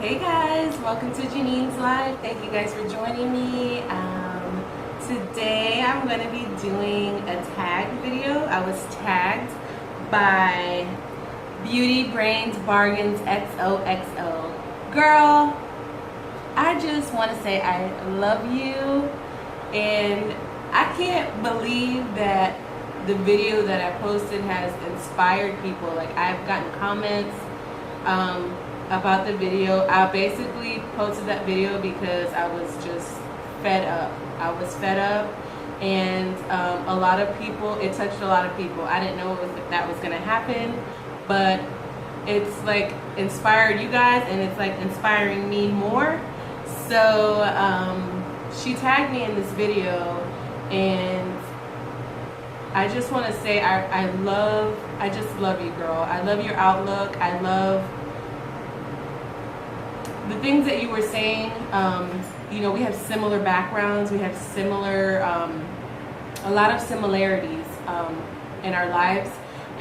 Hey guys, welcome to Janine's Live. Thank you guys for joining me. Today I'm going to be doing a tag video. I was tagged by Beauty Brains Bargains XOXO. Girl, I just want to say I love you, and I can't believe that the video that I posted has inspired people. Like, I've gotten comments about the video. I basically posted that video because I was just fed up. I was fed up, and a lot of people, it touched a lot of people. I didn't know if that was going to happen, but it's like inspired you guys, and it's like inspiring me more. So she tagged me in this video, and I just want to say I just love you, girl. I love your outlook. I love the things that you were saying. You know, we have similar backgrounds. We have similar, a lot of similarities in our lives.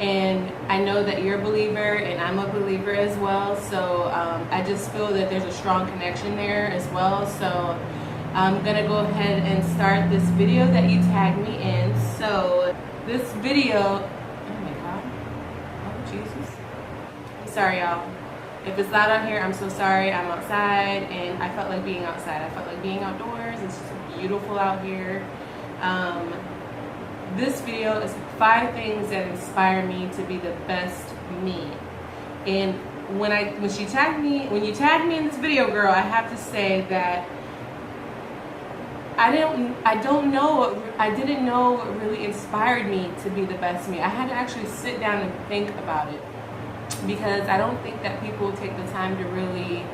And I know that you're a believer, and I'm a believer as well. So I just feel that there's a strong connection there as well. So I'm gonna go ahead and start this video that you tagged me in. So this video, oh my God, oh Jesus. Sorry, y'all. If it's loud out here, I'm so sorry. I'm outside, and I felt like being outside. I felt like being outdoors. It's just beautiful out here. This video is 5 things that inspire me to be the best me. And when you tagged me in this video, girl, I have to say that I didn't know what really inspired me to be the best me. I had to actually sit down and think about it, because I don't think that people take the time to really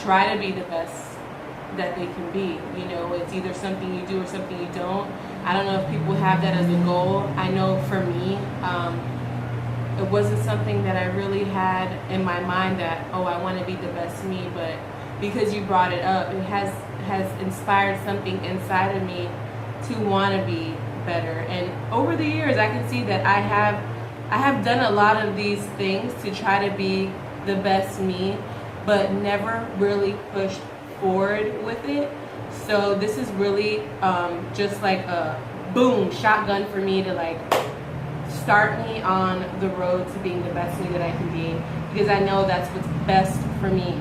try to be the best that they can be. You know, it's either something you do or something you don't. I don't know if people have that as a goal. I know for me, it wasn't something that I really had in my mind that, oh, I want to be the best me, but because you brought it up, it has inspired something inside of me to want to be better. And over the years, I can see that I have done a lot of these things to try to be the best me, but never really pushed forward with it. So this is really just like a boom shotgun for me to like start me on the road to being the best me that I can be, because I know that's what's best for me.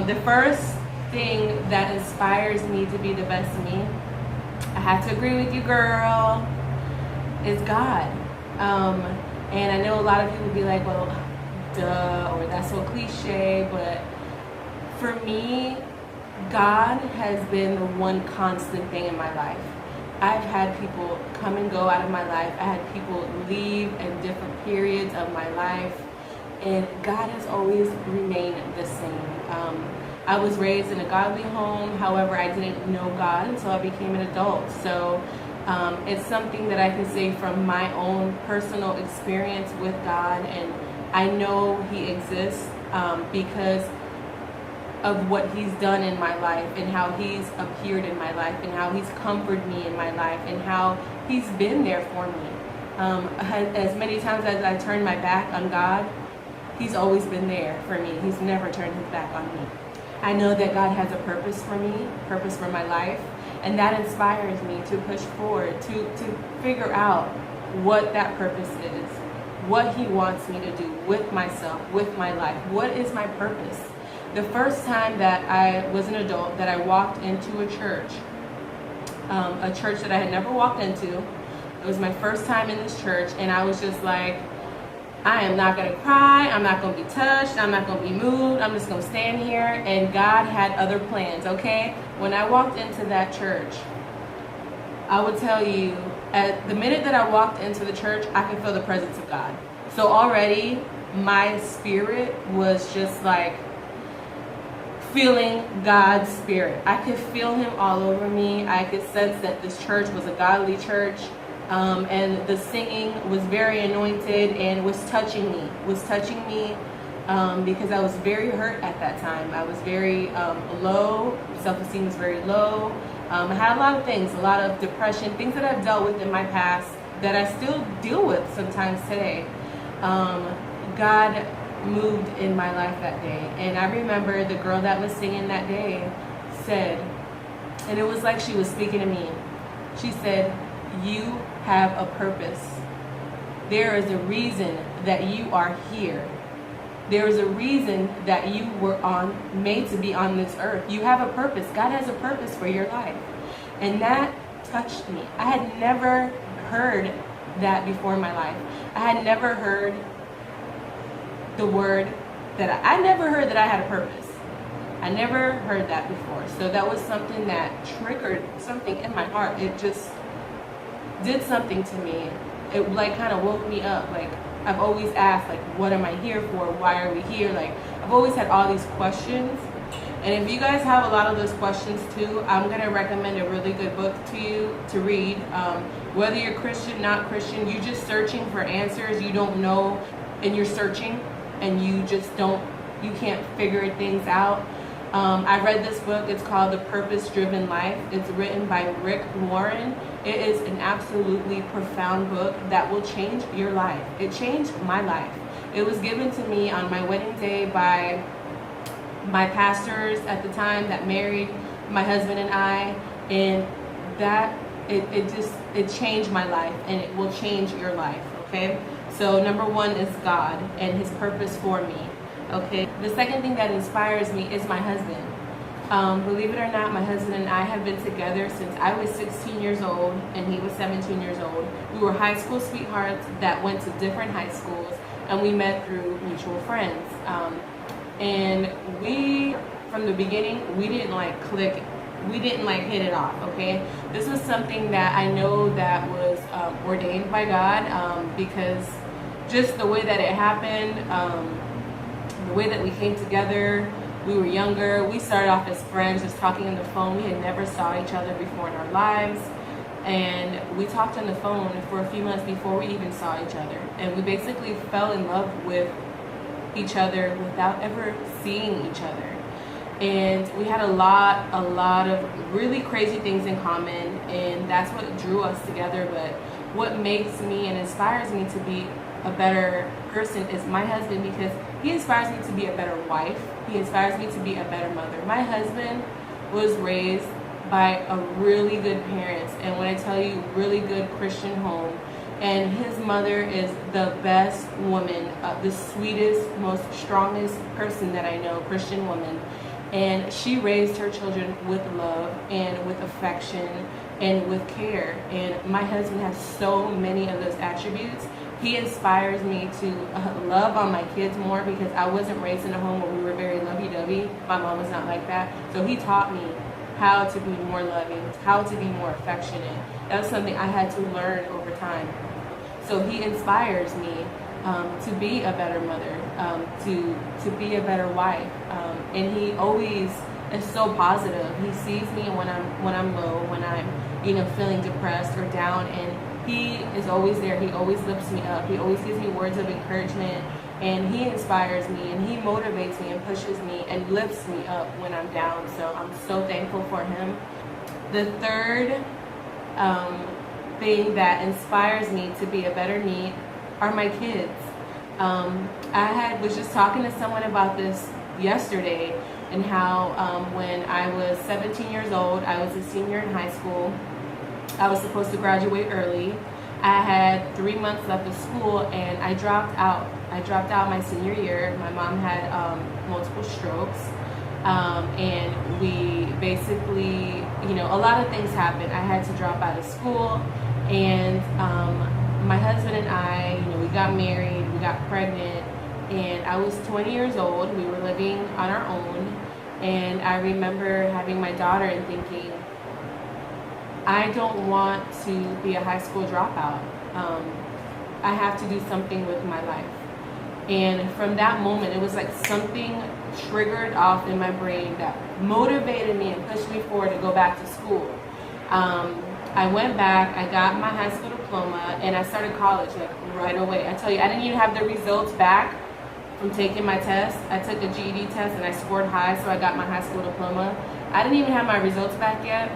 The first thing that inspires me to be the best me, I have to agree with you, girl, is God. And I know a lot of people be like, well, duh, or that's so cliche, but for me, God has been the one constant thing in my life. I've had people come and go out of my life. I had people leave at different periods of my life, and God has always remained the same. I was raised in a godly home. However, I didn't know God until I became an adult. So it's something that I can say from my own personal experience with God, and I know He exists because of what He's done in my life, and how He's appeared in my life, and how He's comforted me in my life, and how He's been there for me. As many times as I turned my back on God, He's always been there for me. He's never turned His back on me. I know that God has a purpose for me, purpose for my life, and that inspires me to push forward, to figure out what that purpose is, what He wants me to do with myself, with my life. What is my purpose? The first time that I was an adult, that I walked into a church that I had never walked into, it was my first time in this church, and I was just like, I am not going to cry, I'm not going to be touched, I'm not going to be moved, I'm just going to stand here, and God had other plans, okay? When I walked into that church, I would tell you, at the minute that I walked into the church, I could feel the presence of God. So already, my spirit was just like feeling God's spirit. I could feel Him all over me. I could sense that this church was a godly church. And the singing was very anointed and was touching me, because I was very hurt at that time. I was very low, self-esteem was very low. I had a lot of things, a lot of depression, things that I've dealt with in my past that I still deal with sometimes today. God moved in my life that day. And I remember the girl that was singing that day said, and it was like she was speaking to me. She said, "You have a purpose. There is a reason that you are here. There is a reason that you were made to be on this earth. You have a purpose. God has a purpose for your life." And that touched me. I had never heard that before in my life. I had never heard the word that I never heard that I had a purpose. I never heard that before. So that was something that triggered something in my heart. It just did something to me. It like kind of woke me up. Like, I've always asked, like, what am I here for? Why are we here? Like, I've always had all these questions. And if you guys have a lot of those questions too, I'm going to recommend a really good book to you to read. Whether you're Christian, not Christian, you're just searching for answers. You don't know, and you're searching, and you just you can't figure things out. I read this book. It's called The Purpose-Driven Life. It's written by Rick Warren. It is an absolutely profound book that will change your life. It changed my life. It was given to me on my wedding day by my pastors at the time that married my husband and I, and that it changed my life, and it will change your life. Okay, so number one is God and his purpose for me. Okay, the second thing that inspires me is my husband. Believe it or not, my husband and I have been together since I was 16 years old and he was 17 years old. We were high school sweethearts that went to different high schools, and we met through mutual friends. And we, from the beginning, we didn't like click. We didn't like hit it off, okay? This was something that I know that was ordained by God, because just the way that it happened, the way that we came together, we were younger. We started off as friends, just talking on the phone. We had never saw each other before in our lives. And we talked on the phone for a few months before we even saw each other. And we basically fell in love with each other without ever seeing each other. And we had a lot of really crazy things in common, and that's what drew us together. But what makes me and inspires me to be a better person is my husband, because he inspires me to be a better wife. He inspires me to be a better mother. My husband was raised by a really good parents, and when I tell you really good Christian home, and his mother is the best woman, the sweetest, most strongest person that I know, Christian woman. And she raised her children with love and with affection and with care. And my husband has so many of those attributes. He inspires me to love on my kids more, because I wasn't raised in a home where we were very lovey-dovey. My mom was not like that. So he taught me how to be more loving, how to be more affectionate. That was something I had to learn over time. So he inspires me to be a better mother, to be a better wife, and he always is so positive. He sees me when I'm low, when I'm feeling depressed or down, and he is always there. He always lifts me up. He always gives me words of encouragement, and he inspires me, and he motivates me and pushes me and lifts me up when I'm down. So I'm so thankful for him. The third thing that inspires me to be a better me are my kids. I was just talking to someone about this yesterday, and how when I was 17 years old, I was a senior in high school. I was supposed to graduate early. I had 3 months left of school, and I dropped out. I dropped out my senior year. My mom had multiple strokes, and we basically, a lot of things happened. I had to drop out of school, and my husband and I, we got married, we got pregnant, and I was 20 years old. We were living on our own, and I remember having my daughter and thinking, I don't want to be a high school dropout. I have to do something with my life. And from that moment, it was like something triggered off in my brain that motivated me and pushed me forward to go back to school. I went back, I got my high school diploma, and I started college like right away. I tell you, I didn't even have the results back from taking my test. I took a GED test and I scored high, so I got my high school diploma. I didn't even have my results back yet.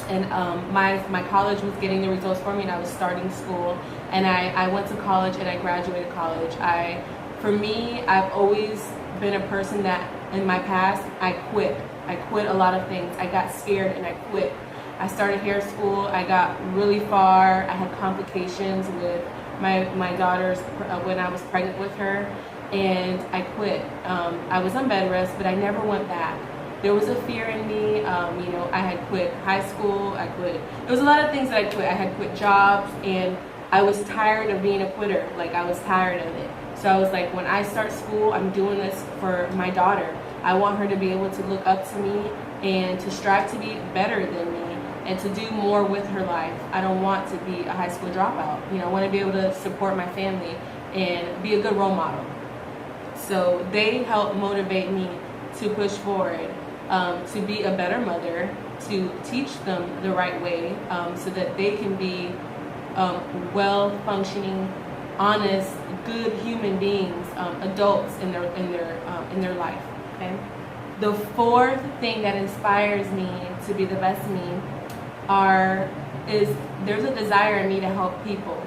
And my college was getting the results for me, and I was starting school. And I went to college and I graduated college. I For me, I've always been a person that in my past, I quit. I quit a lot of things. I got scared and I quit. I started hair school. I got really far. I had complications with my daughter's when I was pregnant with her, and I quit. I was on bed rest, but I never went back. There was a fear in me. I had quit high school. I quit. There was a lot of things that I quit. I had quit jobs, and I was tired of being a quitter. Like, I was tired of it. So I was like, when I start school, I'm doing this for my daughter. I want her to be able to look up to me and to strive to be better than me and to do more with her life. I don't want to be a high school dropout. I want to be able to support my family and be a good role model. So they help motivate me to push forward, to be a better mother, to teach them the right way, so that they can be well-functioning, honest, good human beings, adults in their life. Okay. The fourth thing that inspires me to be the best me is there's a desire in me to help people.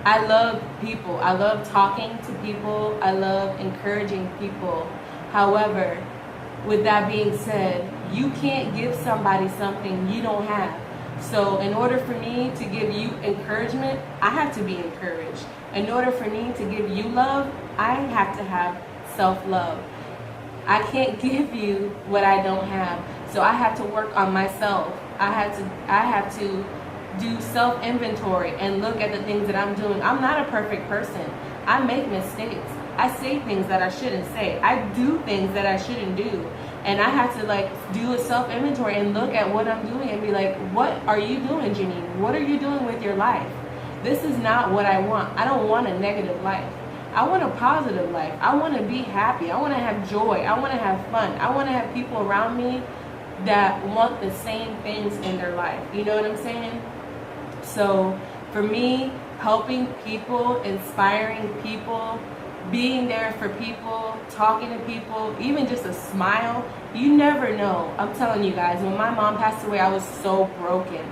I love people. I love talking to people. I love encouraging people. However, with that being said, you can't give somebody something you don't have. So in order for me to give you encouragement, I have to be encouraged. In order for me to give you love, I have to have self-love. I can't give you what I don't have. So I have to work on myself. I have to do self-inventory and look at the things that I'm doing. I'm not a perfect person. I make mistakes. I say things that I shouldn't say. I do things that I shouldn't do. And I have to do a self-inventory and look at what I'm doing and be like, what are you doing, Janine? What are you doing with your life? This is not what I want. I don't want a negative life. I want a positive life. I want to be happy. I want to have joy. I want to have fun. I want to have people around me that want the same things in their life. You know what I'm saying? So for me, helping people, inspiring people, being there for people, talking to people, even just a smile, you never know. I'm telling you guys, when my mom passed away, I was so broken.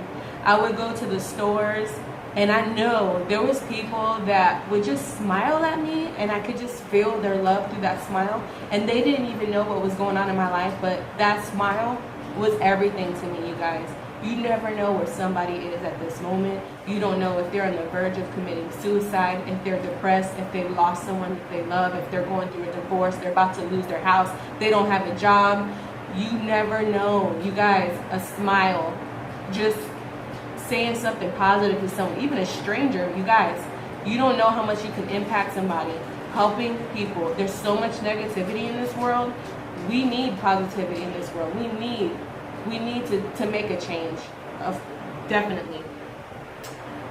I would go to the stores, and I know there was people that would just smile at me, and I could just feel their love through that smile, and they didn't even know what was going on in my life, but that smile was everything to me, you guys. You never know where somebody is at this moment. You don't know if they're on the verge of committing suicide, if they're depressed, if they've lost someone that they love, if they're going through a divorce, they're about to lose their house, they don't have a job. You never know. You guys, a smile, just saying something positive to someone, even a stranger, you guys, you don't know how much you can impact somebody. Helping people. There's so much negativity in this world. We need positivity in this world. We need to make a change, definitely.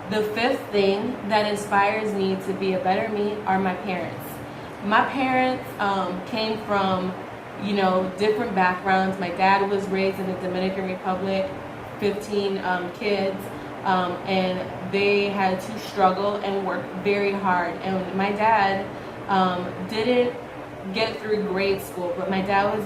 The fifth thing that inspires me to be a better me are my parents. My parents came from, different backgrounds. My dad was raised in the Dominican Republic, 15 kids, and they had to struggle and work very hard. And my dad didn't get through grade school, but my dad was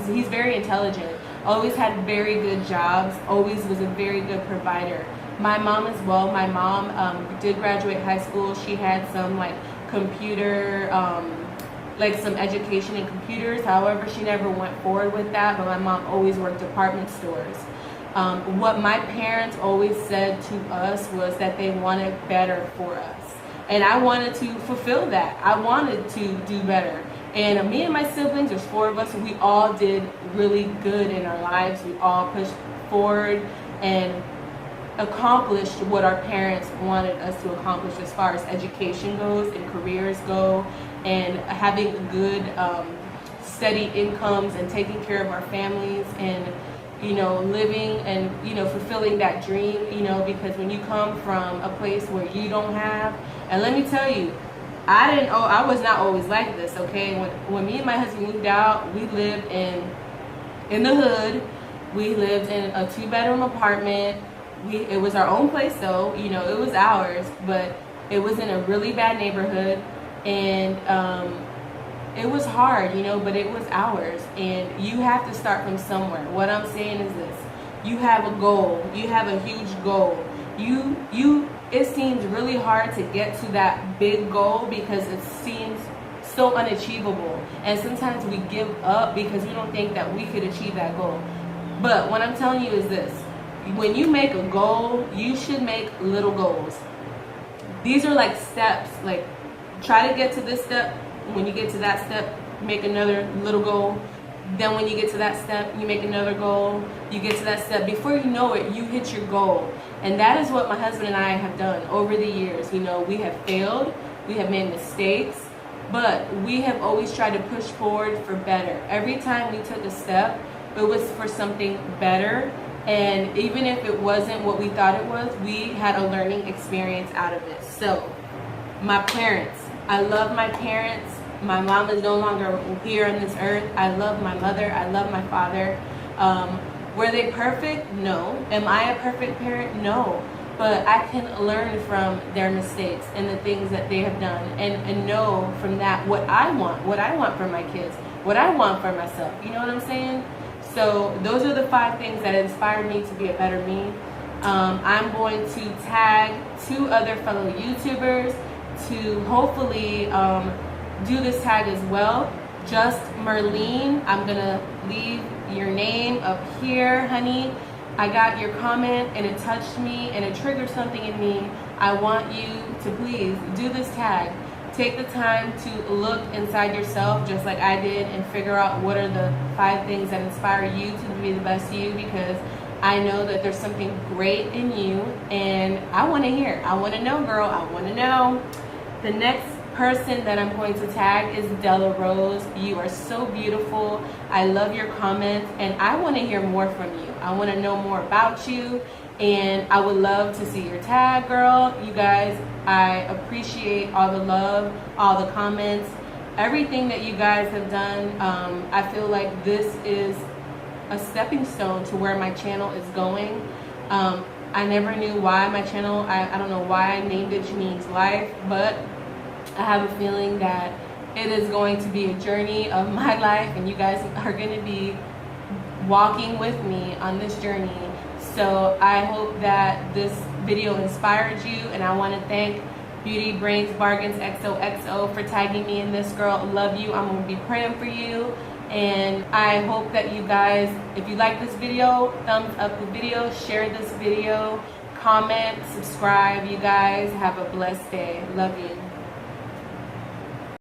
he's very intelligent, always had very good jobs, always was a very good provider. My mom as well. My mom did graduate high school. She had some computer, some education in computers. However, she never went forward with that, but my mom always worked department stores. What my parents always said to us was that they wanted better for us. And I wanted to fulfill that. I wanted to do better. And me and my siblings, there's 4 of us, we all did really good in our lives. We all pushed forward and accomplished what our parents wanted us to accomplish as far as education goes and careers go, and having good, steady incomes and taking care of our families and living and, fulfilling that dream, because when you come from a place where you don't have, and let me tell you, I was not always like this, okay? When me and my husband moved out, we lived in the hood. We lived in a 2-bedroom apartment. It was our own place though, it was ours, but it was in a really bad neighborhood, and it was hard, but it was ours. And you have to start from somewhere. What I'm saying is this: you have a goal, you have a huge goal. It seems really hard to get to that big goal because it seems so unachievable. And sometimes we give up because we don't think that we could achieve that goal. But what I'm telling you is this: when you make a goal, you should make little goals. These are like steps. Like, try to get to this step. When you get to that step, make another little goal. Then when you get to that step, you make another goal. You get to that step. Before you know it, you hit your goal. And that is what my husband and I have done over the years. You know, we have failed. We have made mistakes. But we have always tried to push forward for better. Every time we took a step, it was for something better. And even if it wasn't what we thought it was, we had a learning experience out of it. So, my parents. I love my parents. My mom is no longer here on this earth. I love my mother. I love my father. Were they perfect? No. Am I a perfect parent? No. But I can learn from their mistakes and the things that they have done, and know from that what I want for my kids, what I want for myself. You know what I'm saying? So those are the 5 things that inspired me to be a better me. I'm going to tag 2 other fellow YouTubers to hopefully do this tag as well. Justmearlene, I'm gonna leave your name up here, honey. I got your comment and it touched me and it triggered something in me. I want you to please do this tag. Take the time to look inside yourself just like I did and figure out what are the 5 things that inspire you to be the best you, because I know that there's something great in you and I want to hear. I want to know, girl. I want to know. The next person that I'm going to tag is Dellarose. You are so beautiful. I love your comments and I want to hear more from you. I want to know more about you and I would love to see your tag, girl. You guys, I appreciate all the love, all the comments, everything that you guys have done. I feel like this is a stepping stone to where my channel is going. I never knew why my channel, I don't know why I named it Janine's Life, but I have a feeling that it is going to be a journey of my life and you guys are going to be walking with me on this journey. So I hope that this video inspired you, and I want to thank Beauty Brains Bargains XOXO for tagging me in this, girl. Love you. I'm going to be praying for you. And I hope that you guys, if you like this video, thumbs up the video, share this video, comment, subscribe. You guys have a blessed day. Love you.